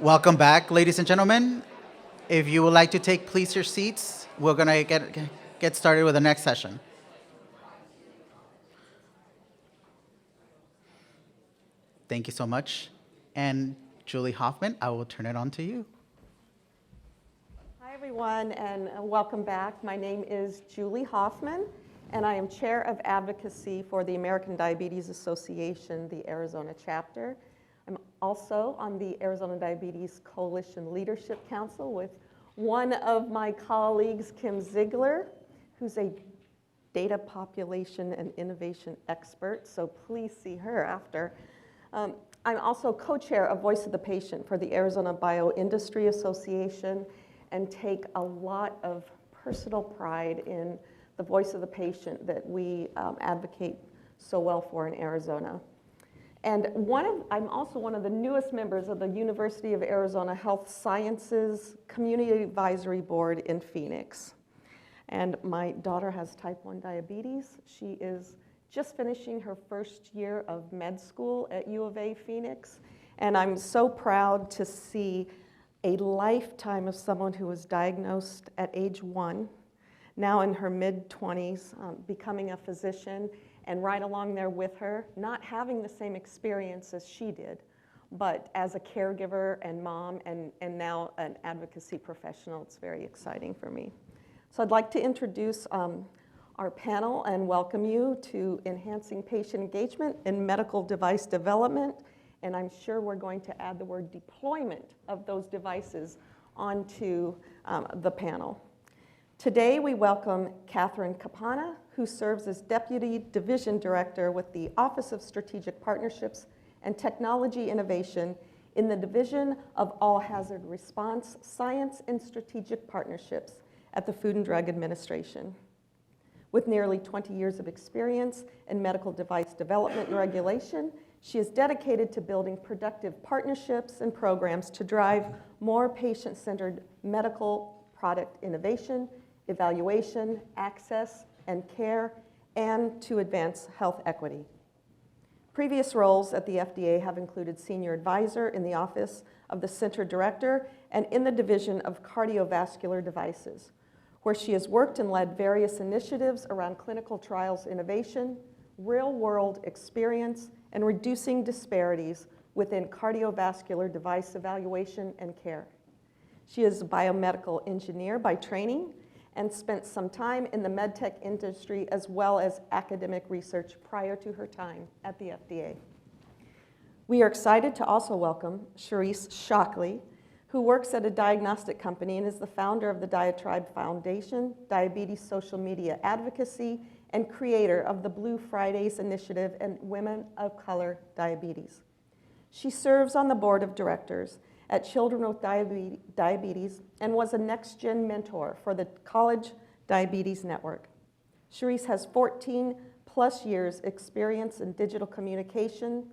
Welcome back, ladies and gentlemen. If you would like to take please your seats, we're gonna get started with the next session. Thank you so much. And Julie Hoffman, I will turn it on to you. Hi, everyone, and welcome back. My name is Julie Hoffman, and I am Chair of Advocacy for the American Diabetes Association, the Arizona chapter. I'm also on the Arizona Diabetes Coalition Leadership Council with one of my colleagues, Kim Ziegler, who's a data population and innovation expert, so please see her after. I'm also co-chair of Voice of the Patient for the Arizona Bioindustry Association and take a lot of personal pride in the voice of the patient that we advocate so well for in Arizona. And I'm also one of the newest members of the University of Arizona Health Sciences Community Advisory Board in Phoenix. And my daughter has type 1 diabetes. She is just finishing her first year of med school at U of A Phoenix. And I'm so proud to see a lifetime of someone who was diagnosed at age 1, now in her mid-20s, becoming a physician, and right along there with her, not having the same experience as she did, but as a caregiver and mom and now an advocacy professional. It's very exciting for me. So I'd like to introduce our panel and welcome you to Enhancing Patient Engagement in Medical Device Development. And I'm sure we're going to add the word deployment of those devices onto the panel. Today, we welcome Catherine Capana, who serves as Deputy Division Director with the Office of Strategic Partnerships and Technology Innovation in the Division of All Hazard Response, Science and Strategic Partnerships at the Food and Drug Administration. With nearly 20 years of experience in medical device development and regulation, she is dedicated to building productive partnerships and programs to drive more patient-centered medical product innovation, evaluation, access, and care, and to advance health equity. Previous roles at the FDA have included Senior Advisor in the Office of the Center Director and in the Division of Cardiovascular Devices, where she has worked and led various initiatives around clinical trials innovation, real-world experience, and reducing disparities within cardiovascular device evaluation and care. She is a biomedical engineer by training and spent some time in the medtech industry as well as academic research prior to her time at the FDA. We are excited to also welcome Charisse Shockley, who works at a diagnostic company and is the founder of the Diatribe Foundation, Diabetes Social Media Advocacy, and creator of the Blue Fridays Initiative and Women of Color Diabetes. She serves on the board of directors at Children with Diabetes and was a next-gen mentor for the College Diabetes Network. Charisse has 14 plus years experience in digital communication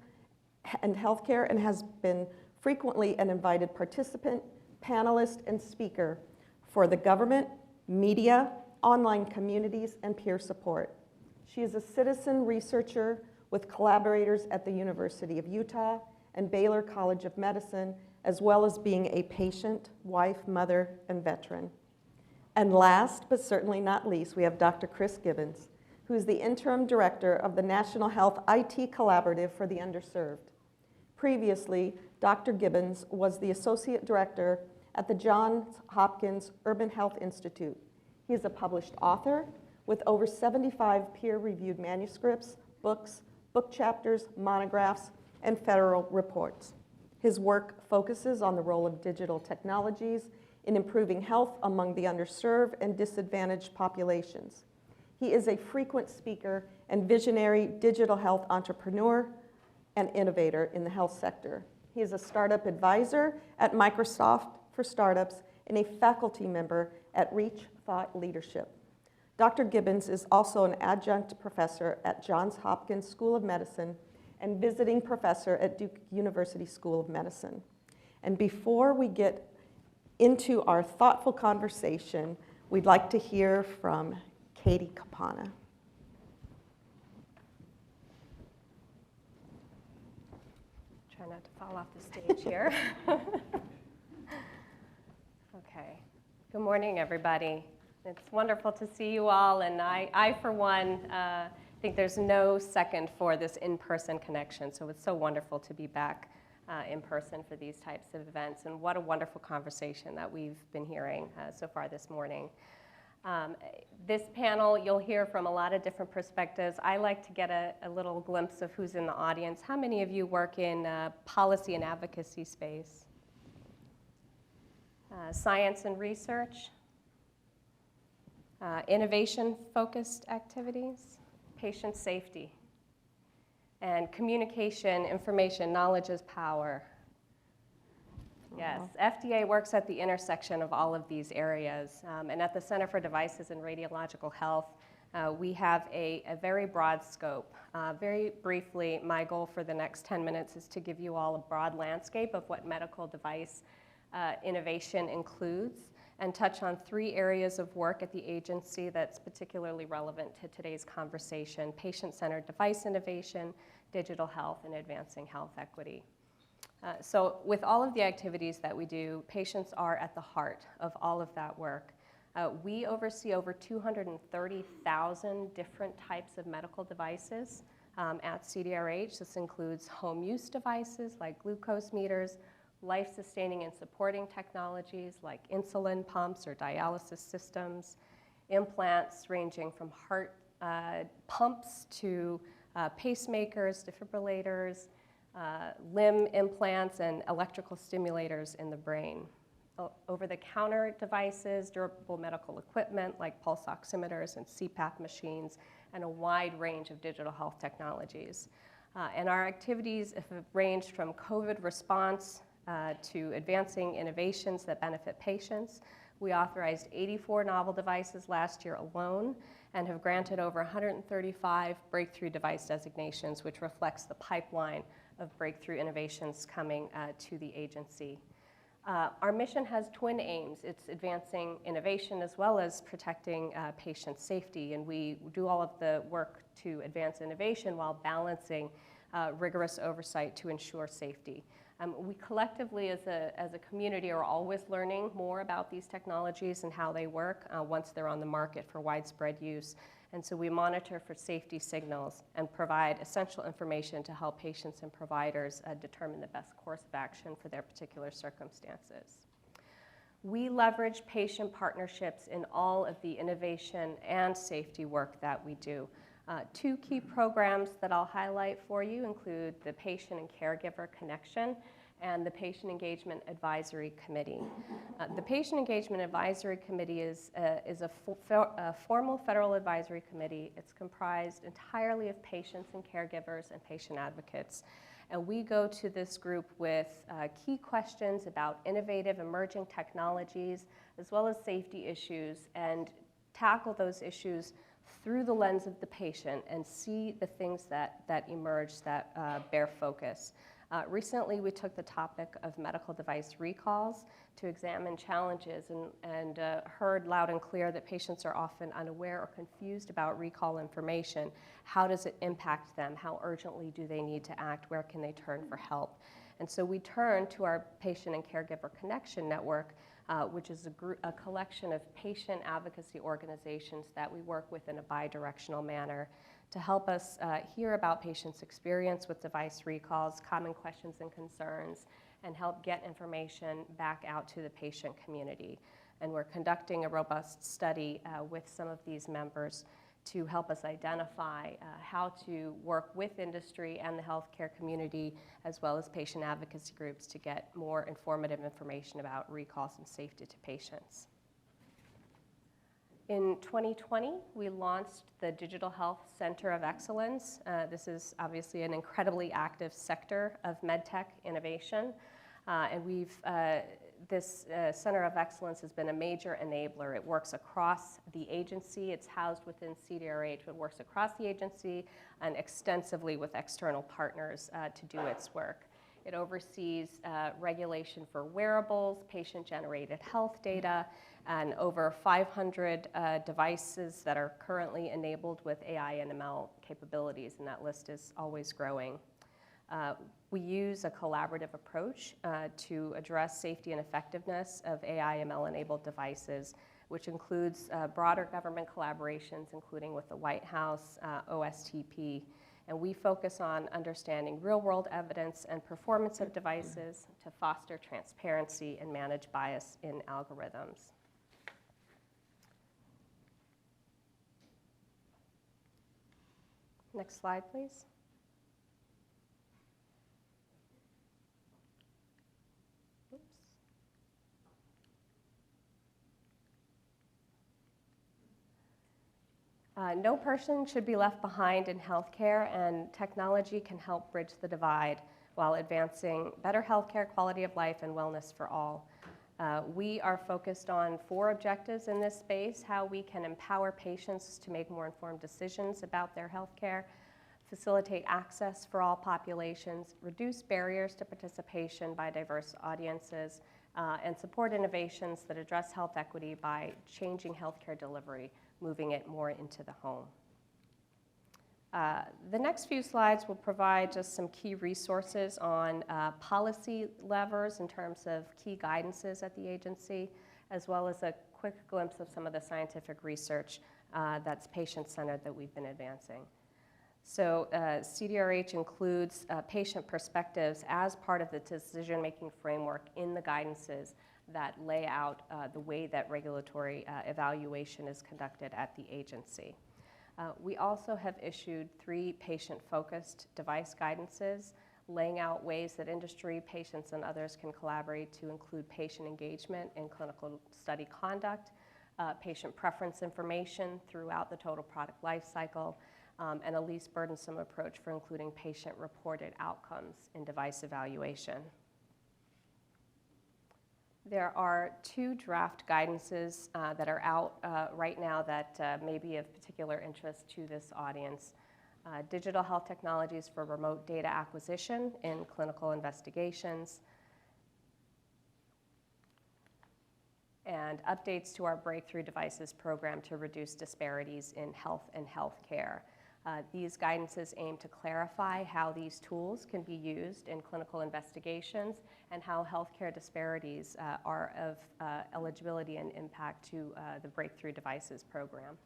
and healthcare and has been frequently an invited participant, panelist, and speaker for the government, media, online communities, and peer support. She is a citizen researcher with collaborators at the University of Utah and Baylor College of Medicine, as well as being a patient, wife, mother, and veteran. And last, but certainly not least, we have Dr. Chris Gibbons, who is the interim director of the National Health IT Collaborative for the Underserved. Previously, Dr. Gibbons was the associate director at the Johns Hopkins Urban Health Institute. He is a published author with over 75 peer-reviewed manuscripts, books, book chapters, monographs, and federal reports. His work focuses on the role of digital technologies in improving health among the underserved and disadvantaged populations. He is a frequent speaker and visionary digital health entrepreneur and innovator in the health sector. He is a startup advisor at Microsoft for Startups and a faculty member at Reach Thought Leadership. Dr. Gibbons is also an adjunct professor at Johns Hopkins School of Medicine and visiting professor at Duke University School of Medicine. And before we get into our thoughtful conversation, we'd like to hear from Katie Capana. Try not to fall off the stage here. Okay. Good morning, everybody. It's wonderful to see you all, and I for one, think there's no second for this in-person connection, so it's so wonderful to be back in person for these types of events, and what a wonderful conversation that we've been hearing so far this morning. This panel, you'll hear from a lot of different perspectives. I like to get a little glimpse of who's in the audience. How many of you work in policy and advocacy space? Science and research? Innovation-focused activities? Patient safety? And communication, information, knowledge is power. Yes, FDA works at the intersection of all of these areas. And at the Center for Devices and Radiological Health, we have a very broad scope. Very briefly, my goal for the next 10 minutes is to give you all a broad landscape of what medical device innovation includes and touch on 3 areas of work at the agency that's particularly relevant to today's conversation: patient-centered device innovation, digital health, and advancing health equity. So with all of the activities that we do, patients are at the heart of all of that work. We oversee over 230,000 different types of medical devices at CDRH. This includes home use devices like glucose meters, life-sustaining and supporting technologies like insulin pumps or dialysis systems, implants ranging from heart pumps to pacemakers, defibrillators, limb implants, and electrical stimulators in the brain. Over-the-counter devices, durable medical equipment like pulse oximeters and CPAP machines, and a wide range of digital health technologies. And our activities have ranged from COVID response to advancing innovations that benefit patients. We authorized 84 novel devices last year alone and have granted over 135 breakthrough device designations, which reflects the pipeline of breakthrough innovations coming to the agency. Our mission has twin aims. It's advancing innovation as well as protecting patient safety, and we do all of the work to advance innovation while balancing rigorous oversight to ensure safety. We collectively as a community are always learning more about these technologies and how they work once they're on the market for widespread use. And so we monitor for safety signals and provide essential information to help patients and providers determine the best course of action for their particular circumstances. We leverage patient partnerships in all of the innovation and safety work that we do. 2 key programs that I'll highlight for you include the Patient and Caregiver Connection and the Patient Engagement Advisory Committee. The Patient Engagement Advisory Committee is a formal federal advisory committee. It's comprised entirely of patients and caregivers and patient advocates. And we go to this group with key questions about innovative emerging technologies as well as safety issues, and tackle those issues through the lens of the patient and see the things that emerge that bear focus. Recently, we took the topic of medical device recalls to examine challenges and heard loud and clear that patients are often unaware or confused about recall information. How does it impact them? How urgently do they need to act? Where can they turn for help? And so we turn to our Patient and Caregiver Connection Network, which is a collection of patient advocacy organizations that we work with in a bi-directional manner to help us hear about patients' experience with device recalls, common questions and concerns, and help get information back out to the patient community. And we're conducting a robust study with some of these members to help us identify how to work with industry and the healthcare community, as well as patient advocacy groups, to get more informative information about recalls and safety to patients. In 2020, we launched the Digital Health Center of Excellence. This is obviously an incredibly active sector of medtech innovation. And this Center of Excellence has been a major enabler. It works across the agency. It's housed within CDRH, but works across the agency and extensively with external partners to do its work. It oversees regulation for wearables, patient-generated health data, and over 500 devices that are currently enabled with AI and ML capabilities, and that list is always growing. We use a collaborative approach to address safety and effectiveness of AI/ML-enabled devices, which includes broader government collaborations, including with the White House, OSTP. And we focus on understanding real-world evidence and performance of devices to foster transparency and manage bias in algorithms. Next slide, please. Oops. No person should be left behind in healthcare, and technology can help bridge the divide while advancing better healthcare, quality of life, and wellness for all. We are focused on 4 objectives in this space: how we can empower patients to make more informed decisions about their healthcare, facilitate access for all populations, reduce barriers to participation by diverse audiences, and support innovations that address health equity by changing healthcare delivery, moving it more into the home. The next few slides will provide just some key resources on policy levers in terms of key guidances at the agency, as well as a quick glimpse of some of the scientific research that's patient-centered that we've been advancing. So CDRH includes patient perspectives as part of the decision-making framework in the guidances that lay out the way that regulatory evaluation is conducted at the agency. We also have issued 3 patient-focused device guidances, laying out ways that industry, patients, and others can collaborate to include patient engagement in clinical study conduct, patient preference information throughout the total product life cycle, and a least burdensome approach for including patient-reported outcomes in device evaluation. There are 2 draft guidances that are out right now that may be of particular interest to this audience. Digital health technologies for remote data acquisition in clinical investigations, and updates to our Breakthrough Devices program to reduce disparities in health and healthcare. These guidances aim to clarify how these tools can be used in clinical investigations and how healthcare disparities are of eligibility and impact to the Breakthrough Devices program.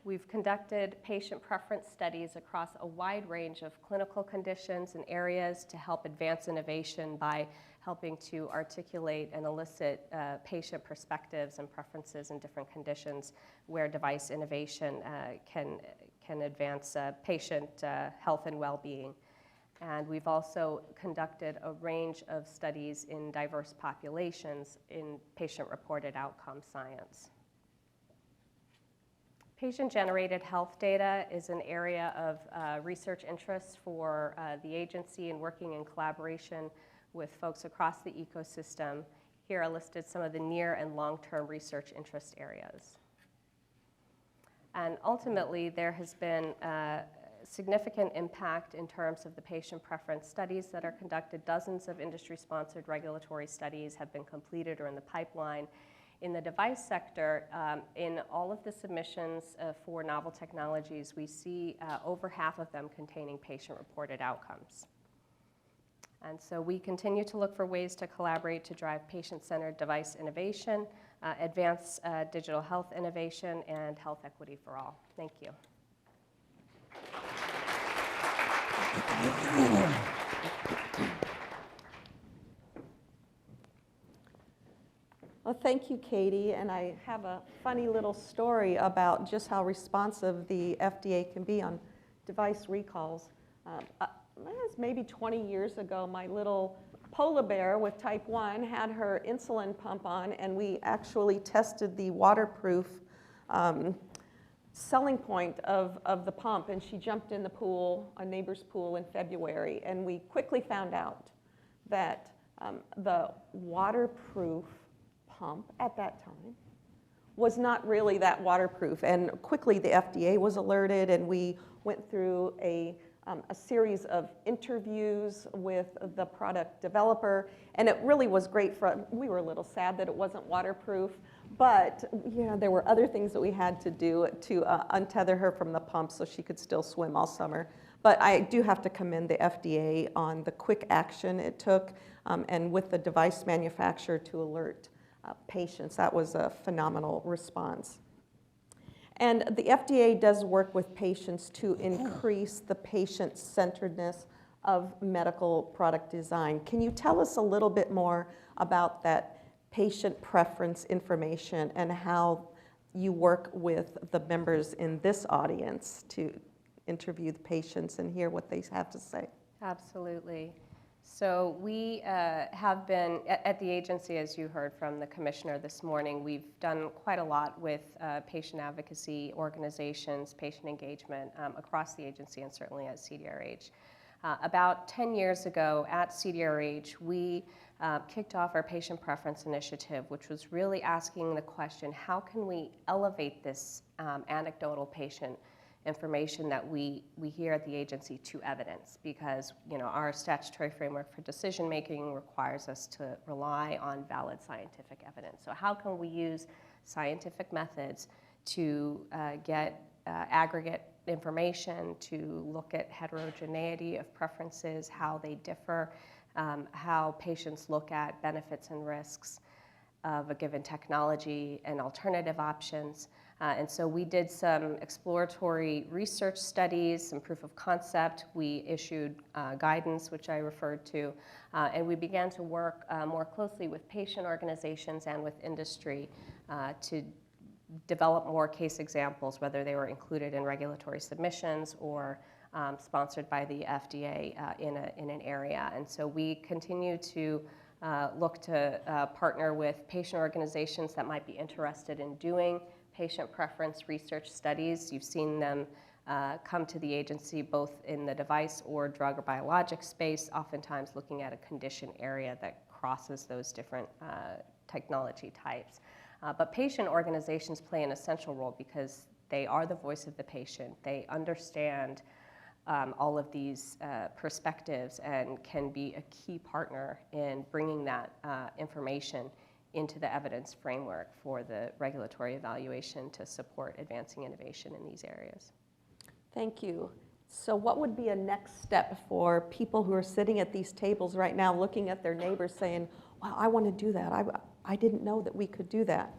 We've conducted patient preference studies across a wide range of clinical conditions and areas to help advance innovation by helping to articulate and elicit patient perspectives and preferences in different conditions where device innovation can advance patient health and well-being. And we've also conducted a range of studies in diverse populations in patient-reported outcome science. Patient-generated health data is an area of research interest for the agency, and working in collaboration with folks across the ecosystem. Here are listed some of the near and long-term research interest areas. And ultimately, there has been significant impact in terms of the patient preference studies that are conducted. Dozens of industry-sponsored regulatory studies have been completed or in the pipeline. In the device sector, in all of the submissions for novel technologies, we see over half of them containing patient-reported outcomes. And so we continue to look for ways to collaborate to drive patient-centered device innovation, advance digital health innovation, and health equity for all. Thank you. Well, thank you, Katie. And I have a funny little story about just how responsive the FDA can be on device recalls. It was maybe 20 years ago, my little polar bear with type 1 had her insulin pump on, and we actually tested the waterproof selling point of the pump, and she jumped in the pool, a neighbor's pool, in February, and we quickly found out that the waterproof pump at that time was not really that waterproof, and quickly the FDA was alerted, and we went through a series of interviews with the product developer, and it really was great we were a little sad that it wasn't waterproof, but there were other things that we had to do to untether her from the pump so she could still swim all summer. But I do have to commend the FDA on the quick action it took, and with the device manufacturer to alert patients. That was a phenomenal response. And the FDA does work with patients to increase the patient-centeredness of medical product design. Can you tell us a little bit more about that patient preference information and how you work with the members in this audience to interview the patients and hear what they have to say? Absolutely. So we have been, at the agency, as you heard from the commissioner this morning, we've done quite a lot with patient advocacy organizations, patient engagement across the agency and certainly at CDRH. About 10 years ago at CDRH, we kicked off our patient preference initiative, which was really asking the question, how can we elevate this anecdotal patient information that we hear at the agency to evidence? Because our statutory framework for decision making requires us to rely on valid scientific evidence. So how can we use scientific methods to get aggregate information, to look at heterogeneity of preferences, how they differ, how patients look at benefits and risks of a given technology and alternative options. And so we did some exploratory research studies, some proof of concept. We issued guidance, which I referred to, and we began to work more closely with patient organizations and with industry to develop more case examples, whether they were included in regulatory submissions or sponsored by the FDA in an area. And so we continue to look to partner with patient organizations that might be interested in doing patient preference research studies. You've seen them come to the agency both in the device or drug or biologic space, oftentimes looking at a condition area that crosses those different technology types. But patient organizations play an essential role because they are the voice of the patient. They understand all of these perspectives and can be a key partner in bringing that information into the evidence framework for the regulatory evaluation to support advancing innovation in these areas. Thank you. So what would be a next step for people who are sitting at these tables right now looking at their neighbors saying, wow, I want to do that. I didn't know that we could do that.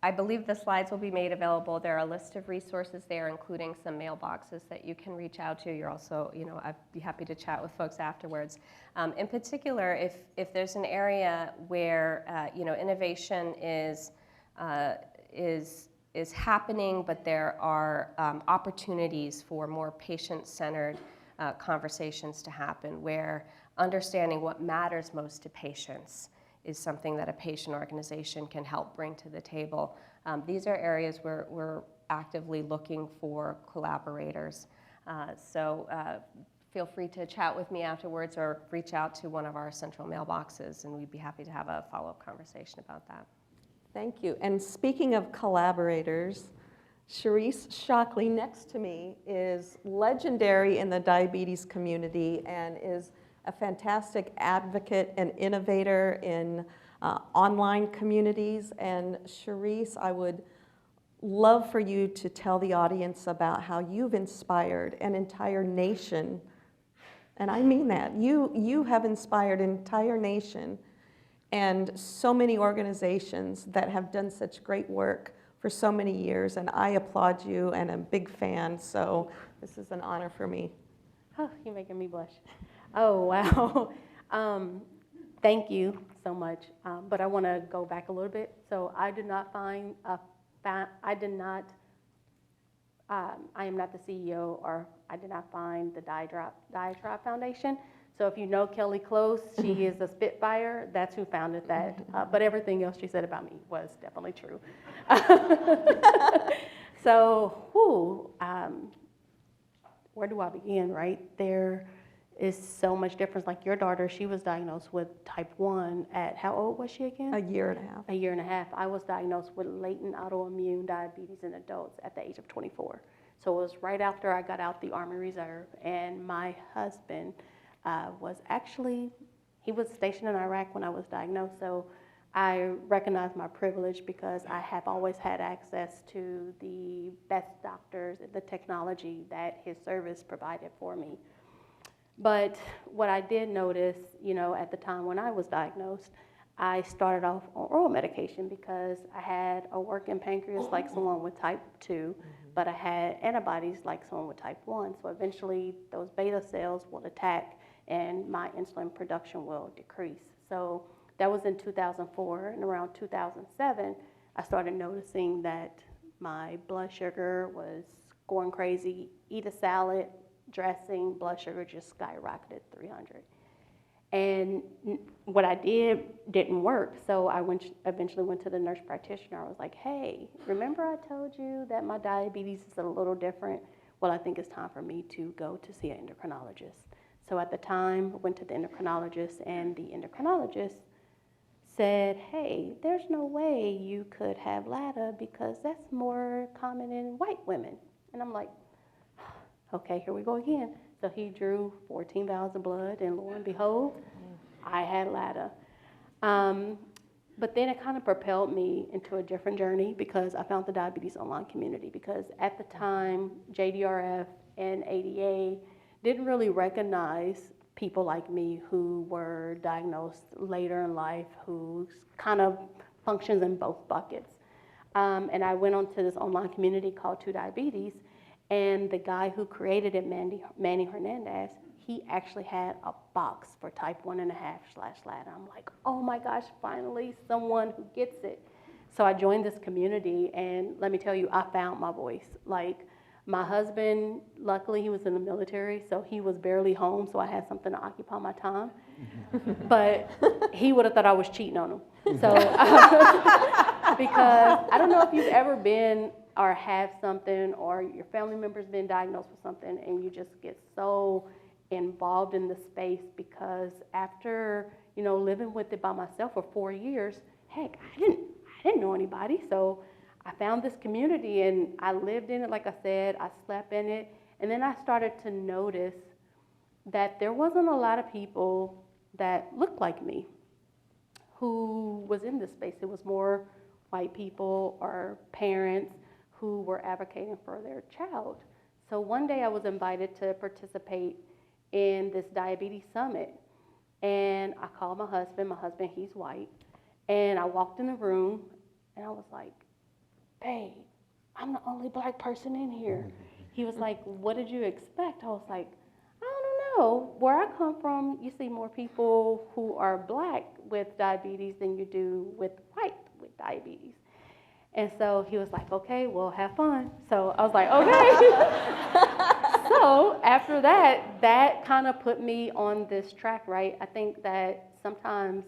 I believe the slides will be made available. There are a list of resources there, including some mailboxes that you can reach out to. You're also, I'd be happy to chat with folks afterwards. In particular, if there's an area where, innovation is happening, but there are opportunities for more patient-centered conversations to happen, where understanding what matters most to patients is something that a patient organization can help bring to the table. These are areas where we're actively looking for collaborators. So feel free to chat with me afterwards or reach out to one of our central mailboxes, and we'd be happy to have a follow-up conversation about that. Thank you. And speaking of collaborators, Charisse Shockley next to me is legendary in the diabetes community and is a fantastic advocate and innovator in online communities. And Charisse, I would love for you to tell the audience about how you've inspired an entire nation. And I mean that. You have inspired an entire nation and so many organizations that have done such great work for so many years. And I applaud you and I'm a big fan. So this is an honor for me. Oh, you're making me blush. Oh, wow. Thank you so much. But I want to go back a little bit. So I did not find, I am not the CEO, or I did not find the Diatribe Foundation. So if you know Kelly Close, she is a Spitfire. That's who founded that. But everything else she said about me was definitely true. So, where do I begin, right? There is so much difference. Like your daughter, she was diagnosed with type 1 at, how old was she again? A year and a half. A year and a half. I was diagnosed with latent autoimmune diabetes in adults at the age of 24. So it was right after I got out the Army Reserve, and my husband was actually, he was stationed in Iraq when I was diagnosed, so I recognize my privilege because I have always had access to the best doctors and the technology that his service provided for me. But what I did notice, at the time when I was diagnosed, I started off on oral medication because I had a working pancreas like someone with type 2, but I had antibodies like someone with type 1. So eventually those beta cells will attack and my insulin production will decrease. So that was in 2004, and around 2007, I started noticing that my blood sugar was going crazy. Eat a salad, dressing, blood sugar just skyrocketed 300. And what I did didn't work, so I eventually went to the nurse practitioner. I was like, hey, remember I told you that my diabetes is a little different? Well, I think it's time for me to go to see an endocrinologist. So at the time, I went to the endocrinologist, and the endocrinologist said, hey, there's no way you could have LADA because that's more common in white women. And I'm like, okay, here we go again. So he drew 14 vials of blood, and lo and behold, I had LADA. But then it kind of propelled me into a different journey because I found the diabetes online community, because at the time, JDRF and ADA didn't really recognize people like me who were diagnosed later in life, who kind of functions in both buckets. And I went onto this online community called 2 Diabetes, and the guy who created it, Manny Hernandez, he actually had a box for type 1.5/LADA. I'm like, oh my gosh, finally someone who gets it. So I joined this community, and let me tell you, I found my voice. Like, my husband, luckily he was in the military, so he was barely home, so I had something to occupy my time. But he would have thought I was cheating on him. So, because I don't know if you've ever been or have something, or your family member's been diagnosed with something, and you just get so involved in the space, because after, living with it by myself for 4 years, heck, I didn't know anybody. So I found this community, and I lived in it, like I said, I slept in it, and then I started to notice that there wasn't a lot of people that looked like me who was in this space. It was more white people or parents who were advocating for their child. So one day I was invited to participate in this diabetes summit, and I called my husband, he's white, and I walked in the room, and I was like, babe, I'm the only black person in here. He was like, what did you expect? I was like, I don't know. Where I come from, you see more people who are black with diabetes than you do with white with diabetes. And so he was like, okay, well, have fun. So I was like, okay. So after that kind of put me on this track, right? I think that sometimes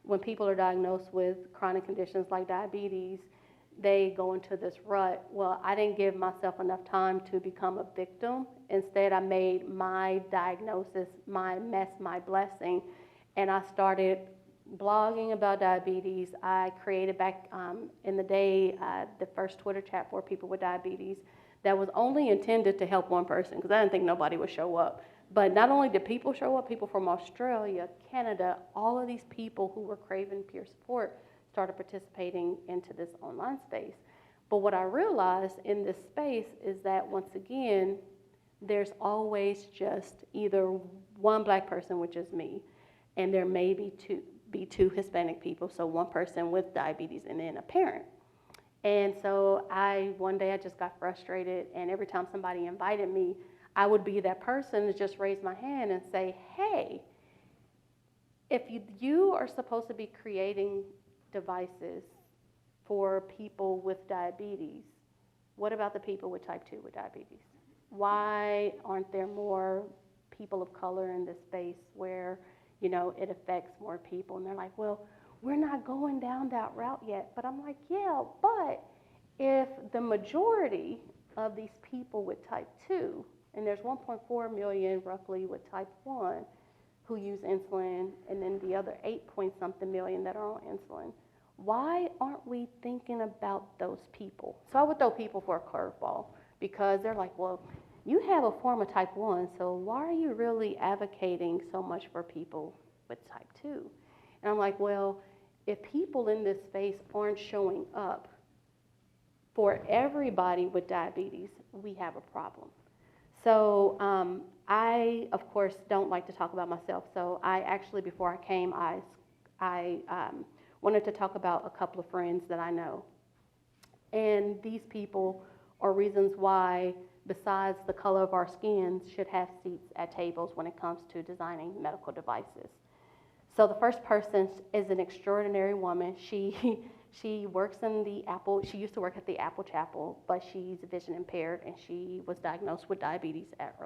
when people are diagnosed with chronic conditions like diabetes, they go into this rut. Well, I didn't give myself enough time to become a victim. Instead, I made my diagnosis my mess, my blessing, and I started blogging about diabetes. I created back in the day the first Twitter chat for people with diabetes that was only intended to help one person, because I didn't think nobody would show up. But not only did people show up, people from Australia, Canada, all of these people who were craving peer support started participating into this online space. But what I realized in this space is that, once again, there's always just either one black person, which is me, and there may be two Hispanic people, so one person with diabetes and then a parent. And so one day I just got frustrated, and every time somebody invited me, I would be that person to just raise my hand and say, hey, if you are supposed to be creating devices for people with diabetes, what about the people with type 2 with diabetes? Why aren't there more people of color in this space where, it affects more people? And they're like, well, we're not going down that route yet. But I'm like, yeah, but if the majority of these people with type 2, and there's 1.4 million roughly with type 1 who use insulin, and then the other 8-point-something million that are on insulin, why aren't we thinking about those people? So I would throw people for a curveball, because they're like, well, you have a form of type 1, so why are you really advocating so much for people with type 2? And I'm like, well, if people in this space aren't showing up for everybody with diabetes, we have a problem. So I, of course, don't like to talk about myself. So I actually, before I came, I wanted to talk about a couple of friends that I know. And these people are reasons why, besides the color of our skins, should have seats at tables when it comes to designing medical devices. So the first person is an extraordinary woman. She works in the Apple, she used to work at the Apple Chapel, but she's vision impaired, and she was diagnosed with diabetes at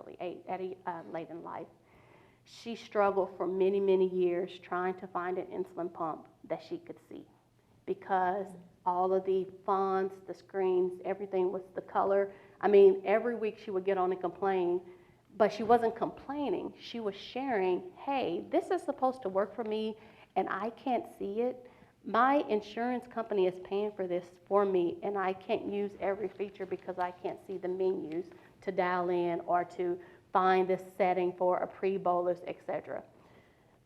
late in life. She struggled for many, many years trying to find an insulin pump that she could see, because all of the fonts, the screens, everything was the color. I mean, every week she would get on and complain, but she wasn't complaining. She was sharing, hey, this is supposed to work for me, and I can't see it. My insurance company is paying for this for me, and I can't use every feature because I can't see the menus to dial in or to find this setting for a pre-bolus, etc.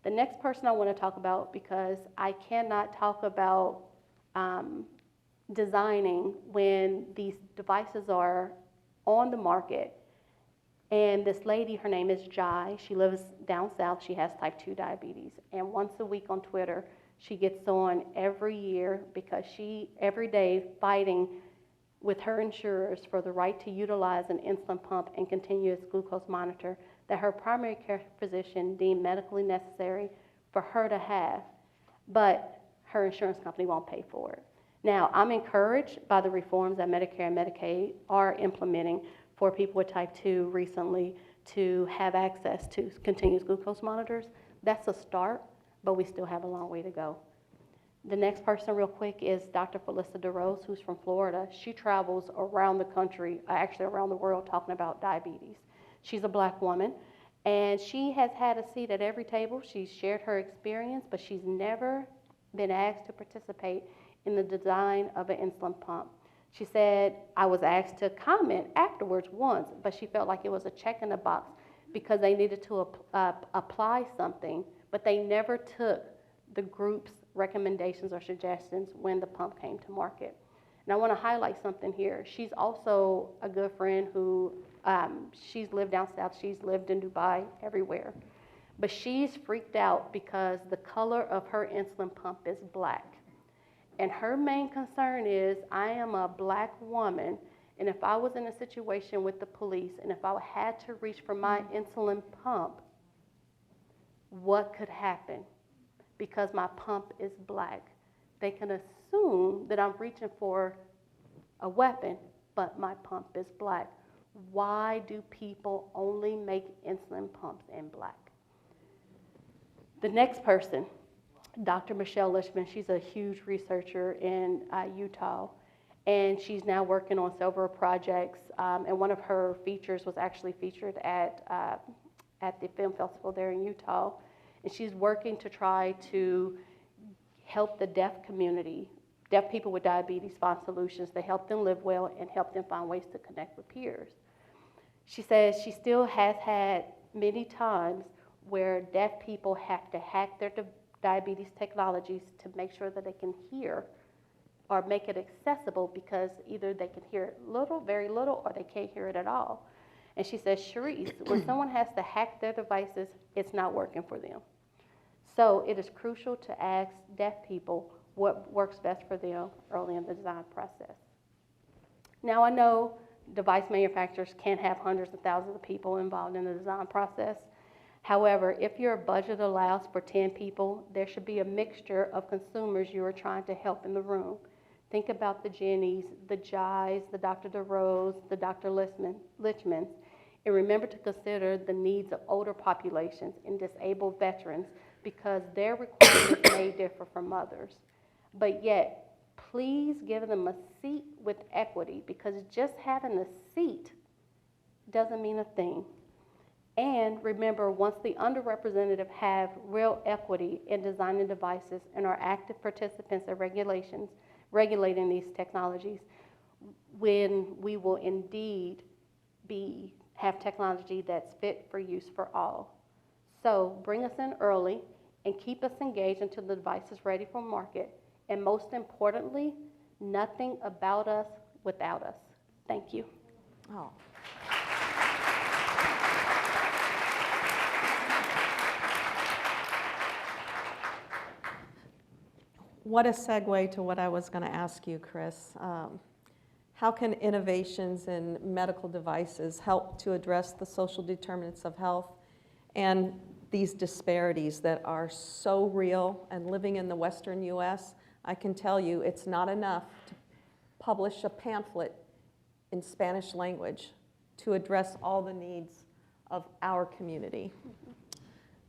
The next person I want to talk about, because I cannot talk about designing when these devices are on the market. And this lady, her name is Jai. She lives down south. She has type 2 diabetes. And once a week on Twitter, she gets on every year, because she, every day, fighting with her insurers for the right to utilize an insulin pump and continuous glucose monitor that her primary care physician deemed medically necessary for her to have, but her insurance company won't pay for it. Now, I'm encouraged by the reforms that Medicare and Medicaid are implementing for people with type 2 recently to have access to continuous glucose monitors. That's a start, but we still have a long way to go. The next person real quick is Dr. Felissa DeRose, who's from Florida. She travels around the country, actually around the world, talking about diabetes. She's a black woman, and she has had a seat at every table. She's shared her experience, but she's never been asked to participate in the design of an insulin pump. She said, I was asked to comment afterwards once, but she felt like it was a check in the box because they needed to apply something, but they never took the group's recommendations or suggestions when the pump came to market. And I want to highlight something here. She's also a good friend who, she's lived down south, she's lived in Dubai, everywhere. But she's freaked out because the color of her insulin pump is black. And her main concern is, I am a black woman, and if I was in a situation with the police, and if I had to reach for my insulin pump, what could happen? Because my pump is black. They can assume that I'm reaching for a weapon, but my pump is black. Why do people only make insulin pumps in black? The next person, Dr. Michelle Lishman, she's a huge researcher in Utah, and she's now working on several projects, and one of her features was actually featured at the film festival there in Utah, and she's working to try to help the deaf community, deaf people with diabetes, find solutions to help them live well and help them find ways to connect with peers. She says she still has had many times where deaf people have to hack their diabetes technologies to make sure that they can hear or make it accessible, because either they can hear it little, very little, or they can't hear it at all. And she says, Sharice, when someone has to hack their devices, it's not working for them. So it is crucial to ask deaf people what works best for them early in the design process. Now, I know device manufacturers can't have hundreds of thousands of people involved in the design process. However, if your budget allows for 10 people, there should be a mixture of consumers you are trying to help in the room. Think about the Jennies, the Jais, the Dr. DeRose, the Dr. Lichmans, and remember to consider the needs of older populations and disabled veterans, because their requirements may differ from others. But yet, please give them a seat with equity, because just having a seat doesn't mean a thing. And remember, once the underrepresented have real equity in designing devices and are active participants in regulating these technologies, when we will indeed have technology that's fit for use for all. So bring us in early and keep us engaged until the device is ready for market. And most importantly, nothing about us without us. Thank you. Oh. What a segue to what I was going to ask you, Chris. How can innovations in medical devices help to address the social determinants of health and these disparities that are so real? And living in the Western U.S., I can tell you it's not enough to publish a pamphlet in Spanish language to address all the needs of our community.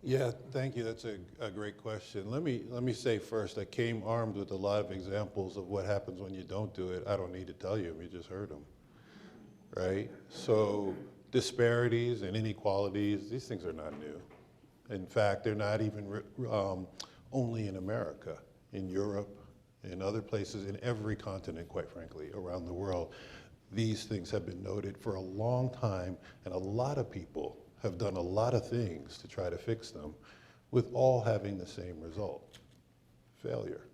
Yeah, thank you. That's a great question. Let me say first, I came armed with a lot of examples of what happens when you don't do it. I don't need to tell you, you just heard them, right? So disparities and inequalities, these things are not new. In fact, they're not even only in America, in Europe, in other places, in every continent, quite frankly, around the world. These things have been noted for a long time, and a lot of people have done a lot of things to try to fix them, with all having the same result: failure.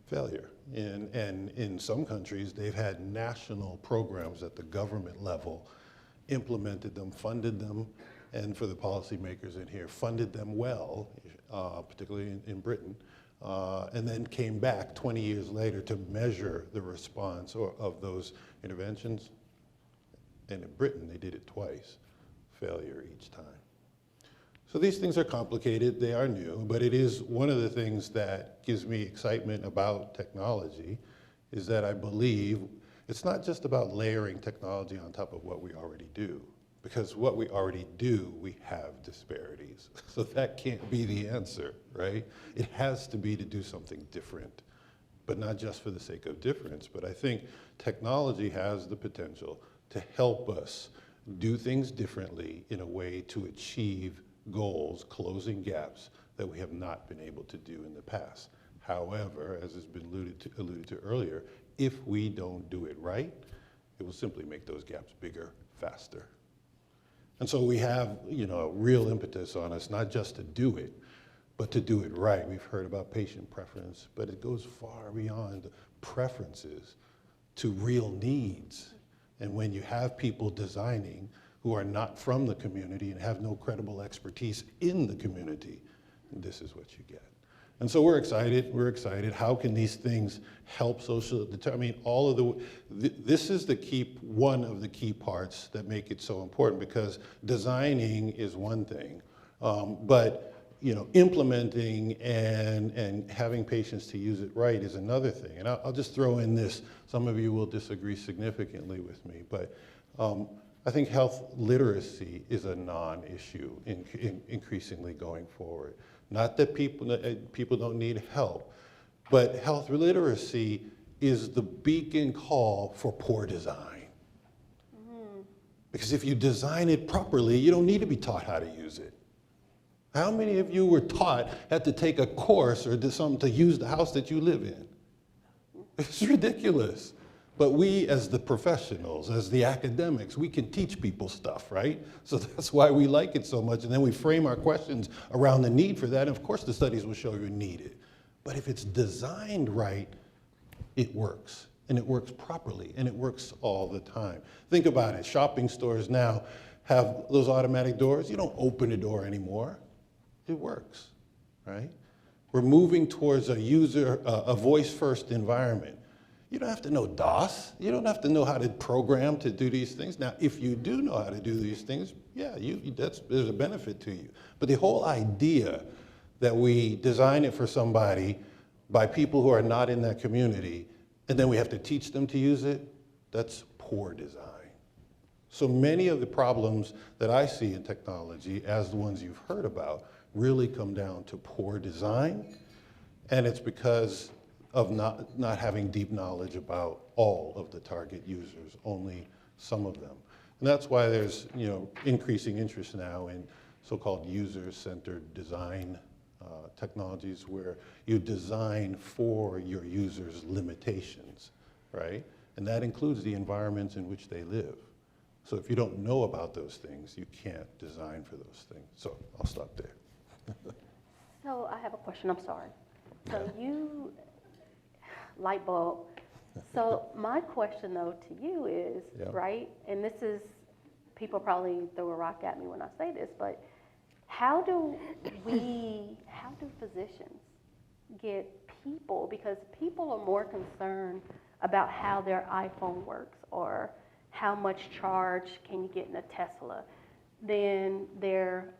Failure. And in some countries, they've had national programs at the government level, implemented them, funded them, and for the policymakers in here, funded them well, particularly in Britain, and then came back 20 years later to measure the response of those interventions. And in Britain, they did it twice. Failure each time. So these things are complicated, they are new, but it is one of the things that gives me excitement about technology, is that I believe it's not just about layering technology on top of what we already do, because what we already do, we have disparities. So that can't be the answer, right? It has to be to do something different, but not just for the sake of difference. But I think technology has the potential to help us do things differently in a way to achieve goals, closing gaps that we have not been able to do in the past. However, as has been alluded to earlier, if we don't do it right, it will simply make those gaps bigger, faster. And so we have, a real impetus on us, not just to do it, but to do it right. We've heard about patient preference, but it goes far beyond preferences to real needs. And when you have people designing who are not from the community and have no credible expertise in the community, this is what you get. And so we're excited. How can these things help social determinants? This is one of the key parts that make it so important, because designing is one thing, but implementing and having patients to use it right is another thing. And I'll just throw in this. Some of you will disagree significantly with me, but I think health literacy is a non-issue increasingly going forward. Not that people don't need help, but health literacy is the beacon call for poor design. Mm-hmm. Because if you design it properly, you don't need to be taught how to use it. How many of you were taught, had to take a course or do something to use the house that you live in? It's ridiculous. But we, as the professionals, as the academics, we can teach people stuff, right? So that's why we like it so much. And then we frame our questions around the need for that. And of course, the studies will show you need it. But if it's designed right, it works. And it works properly. And it works all the time. Think about it. Shopping stores now have those automatic doors. You don't open a door anymore. It works, right? We're moving towards a voice-first environment. You don't have to know DOS. You don't have to know how to program to do these things. Now, if you do know how to do these things, yeah, there's a benefit to you. But the whole idea that we design it for somebody by people who are not in that community, and then we have to teach them to use it, that's poor design. So many of the problems that I see in technology, as the ones you've heard about, really come down to poor design, and it's because of not having deep knowledge about all of the target users, only some of them. And that's why there's increasing interest now in so-called user-centered design technologies, where you design for your users' limitations, right? And that includes the environments in which they live. So if you don't know about those things, you can't design for those things. So I'll stop there. So I have a question, I'm sorry. So you, light bulb. So my question though to you is, Yeah. right, and this is, people probably throw a rock at me when I say this, but how do physicians get people, because people are more concerned about how their iPhone works or how much charge can you get in a Tesla than their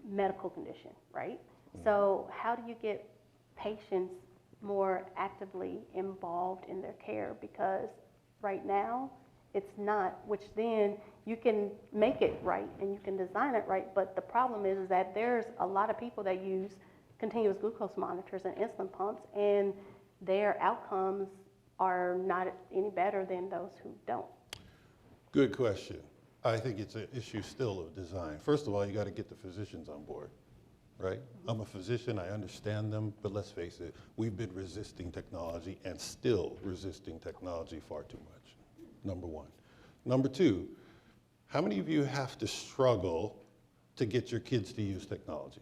medical condition, right? So how do you get patients more actively involved in their care? Because right now it's not, which then you can make it right and you can design it right, but the problem is that there's a lot of people that use continuous glucose monitors and insulin pumps, and their outcomes are not any better than those who don't. Good question. I think it's an issue still of design. First of all, you got to get the physicians on board, right? I'm a physician, I understand them, but let's face it, we've been resisting technology and still resisting technology far too much, number one. Number two, how many of you have to struggle to get your kids to use technology?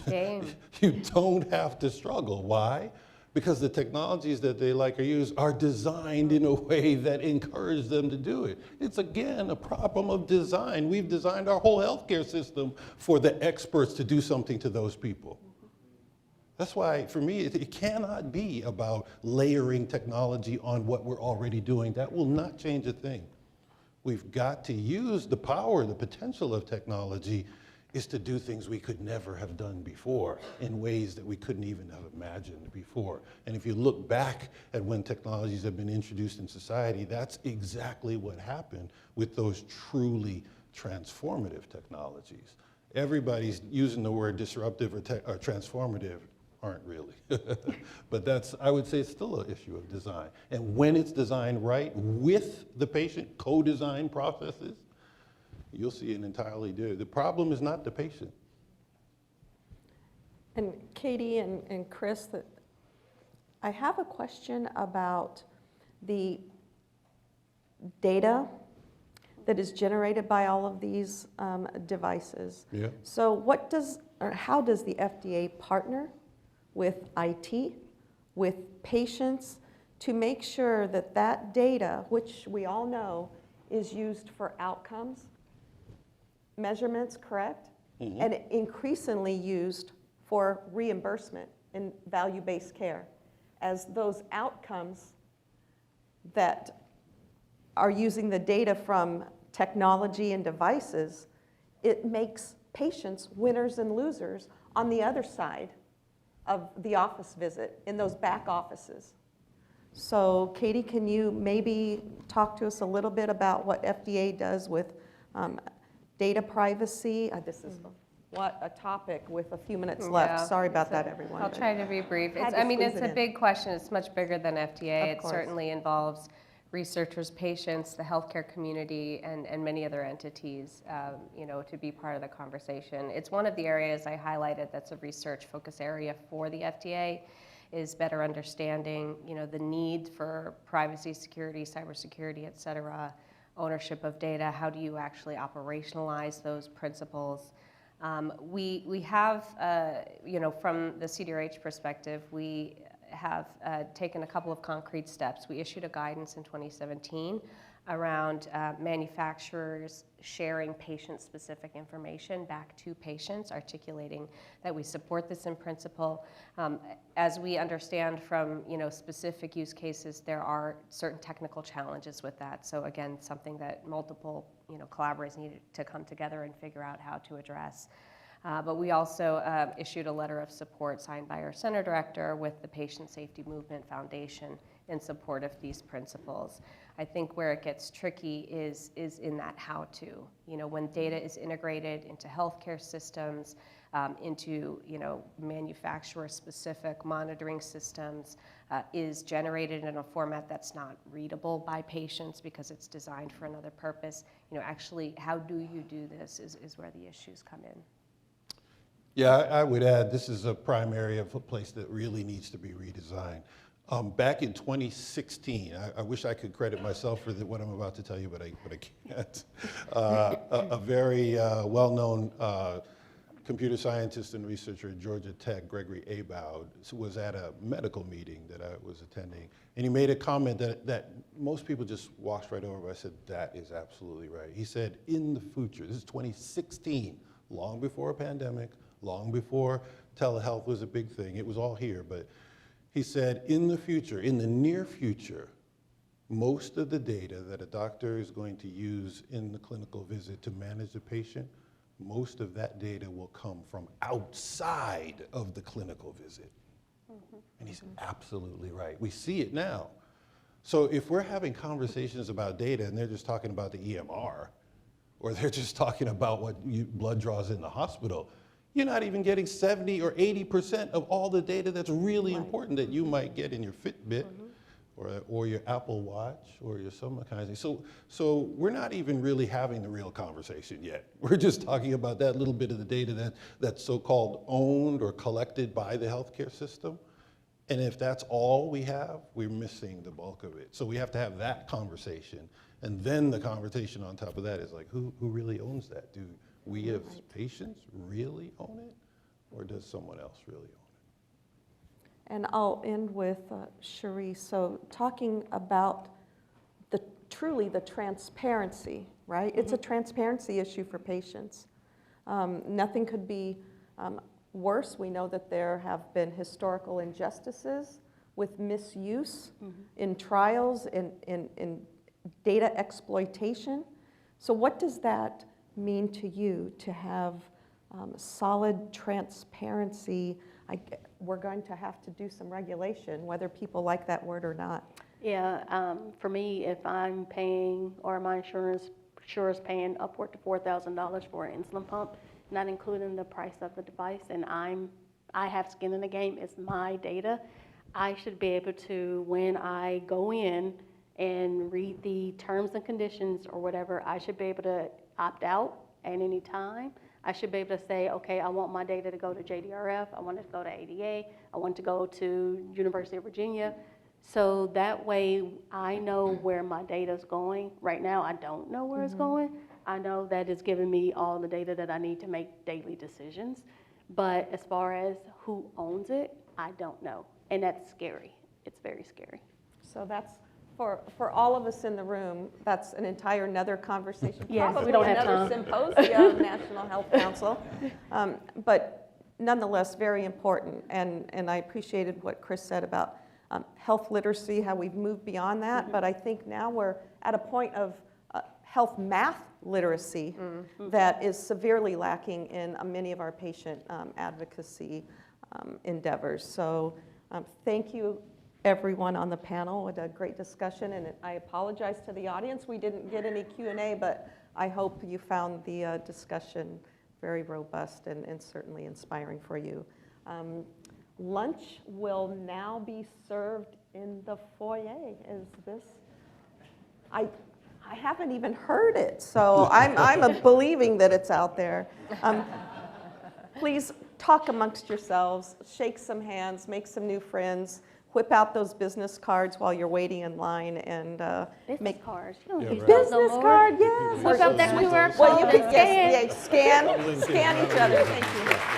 Game. You don't have to struggle. Why? Because the technologies that they like or use are designed in a way that encourage them to do it. It's, again, a problem of design. We've designed our whole healthcare system for the experts to do something to those people. That's why, for me, it cannot be about layering technology on what we're already doing. That will not change a thing. We've got to use the power, the potential of technology is to do things we could never have done before in ways that we couldn't even have imagined before. And if you look back at when technologies have been introduced in society, that's exactly what happened with those truly transformative technologies. Everybody's using the word disruptive or transformative, aren't really. But that's, I would say, it's still an issue of design. And when it's designed right with the patient, co-design processes, you'll see an entirely different. The problem is not the patient. And Katie and Chris, I have a question about the data that is generated by all of these devices. Yeah. So how does the FDA partner with IT, with patients, to make sure that that data, which we all know is used for outcomes, measurements, correct? Mm-hmm. And increasingly used for reimbursement in value-based care, as those outcomes that are using the data from technology and devices, it makes patients winners and losers on the other side of the office visit, in those back offices. So Katie, can you maybe talk to us a little bit about what FDA does with data privacy? This is what a topic with a few minutes left. Sorry about that, everyone. I'll try to be brief. It's a big question. It's much bigger than FDA. It certainly involves researchers, patients, the healthcare community, and many other entities, to be part of the conversation. It's one of the areas I highlighted that's a research focus area for the FDA, is better understanding, the need for privacy, security, cybersecurity, et cetera, ownership of data. How do you actually operationalize those principles? We have, from the CDRH perspective, we have taken a couple of concrete steps. We issued a guidance in 2017 around manufacturers sharing patient-specific information back to patients, articulating that we support this in principle. As we understand from specific use cases, there are certain technical challenges with that. So again, something that multiple collaborators need to come together and figure out how to address. But we also issued a letter of support signed by our center director with the Patient Safety Movement Foundation in support of these principles. I think where it gets tricky is in that how-to. When data is integrated into healthcare systems, into manufacturer-specific monitoring systems, is generated in a format that's not readable by patients because it's designed for another purpose. Actually, how do you do this is where the issues come in. Yeah, I would add, this is a prime area of a place that really needs to be redesigned. Back in 2016, I wish I could credit myself for what I'm about to tell you, but I can't. A very well-known computer scientist and researcher at Georgia Tech, Gregory Abowd, was at a medical meeting that I was attending, and he made a comment that most people just walked right over. I said, that is absolutely right. He said, in the future, this is 2016, long before a pandemic, long before telehealth was a big thing, it was all here, but he said, in the future, in the near future, most of the data that a doctor is going to use in the clinical visit to manage the patient, most of that data will come from outside of the clinical visit. And he's absolutely right. We see it now. So if we're having conversations about data and they're just talking about the EMR, or they're just talking about what blood draws in the hospital, you're not even getting 70 or 80% of all the data that's really important that you might get in your Fitbit, or your Apple Watch, or your some kind of thing. So we're not even really having the real conversation yet. We're just talking about that little bit of the data that's so-called owned or collected by the healthcare system. And if that's all we have, we're missing the bulk of it. So we have to have that conversation. And then the conversation on top of that is like, who really owns that? Do we as patients really own it? Or does someone else really own it? And I'll end with Cherie. So talking about truly the transparency, right? It's a transparency issue for patients. Nothing could be worse. We know that there have been historical injustices with misuse in trials, in data exploitation. So what does that mean to you to have solid transparency? We're going to have to do some regulation, whether people like that word or not. Yeah, for me, if I'm paying, or my insurance is paying upward to $4,000 for an insulin pump, not including the price of the device, and I have skin in the game, it's my data, I should be able to, when I go in and read the terms and conditions or whatever, I should be able to opt out at any time. I should be able to say, okay, I want my data to go to JDRF, I want it to go to ADA, I want it to go to University of Virginia. So that way I know where my data is going. Right now, I don't know where it's going. I know that it's giving me all the data that I need to make daily decisions. But as far as who owns it, I don't know. And that's scary. It's very scary. So that's, for all of us in the room, that's an entire another conversation. Yes, Probably we don't have another time. Symposium, National Health Council. But nonetheless, very important. And I appreciated what Chris said about health literacy, how we've moved beyond that. But I think now we're at a point of health math literacy that is severely lacking in many of our patient advocacy endeavors. So thank you, everyone on the panel. What a great discussion, and I apologize to the audience. We didn't get any Q&A, but I hope you found the discussion very robust and certainly inspiring for you. Lunch will now be served in the foyer. Is this? I haven't even heard it, so I'm believing that it's out there. Please talk amongst yourselves, shake some hands, make some new friends. Whip out those business cards while you're waiting in line and make cards. You don't Yeah, use right. those no business more. card, yes. Whip out that QR code Well, you and can scan each other. Thank you.